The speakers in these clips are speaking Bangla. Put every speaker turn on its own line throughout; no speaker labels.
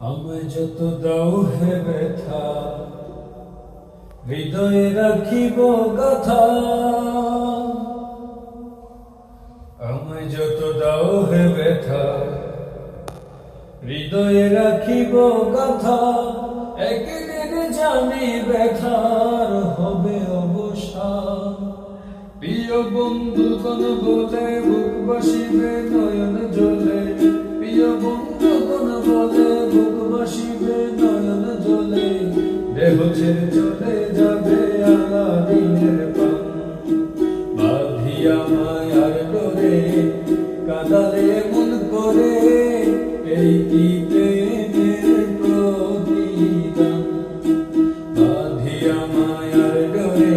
আমায় যত দাও হে ব্যথা, হৃদয়ে রাখিব গাথা। আমায় যত দাও হে ব্যথা, হৃদয়ে রাখিব গাথা। একদিন জানি ব্যথার হবে অবসান। প্রিয় বন্ধুগণ বলে বুক বাসিবে নয়ন জলে, প্রিয় বন্ধুগণ বলে বুক বাসিবে নয়ন জলে। দেহ ছেড়ে চলে যাবে আলাদিনের পান, বাঁধিয়া মায়ার ডোরে কাঁদালে মন করে। এই কি প্রেমের প্রতিদান, বাঁধিয়া মায়ার ডোরে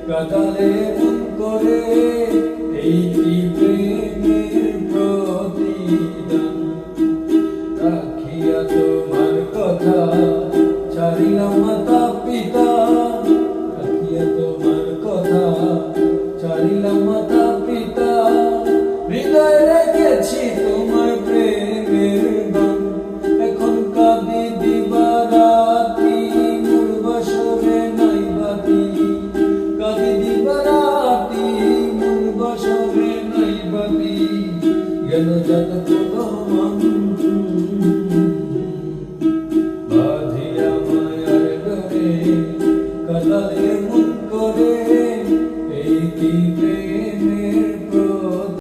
কাঁদালে মন করে। এই কি প্রেমের প্রতিদান, রাখিয়া তোমার কথা ছাড়িলাম মাতা পিতা। রাখিয়া তোমার কথা ছাড়িলাম মাতা পিতা, হৃদয়ে রেখেছি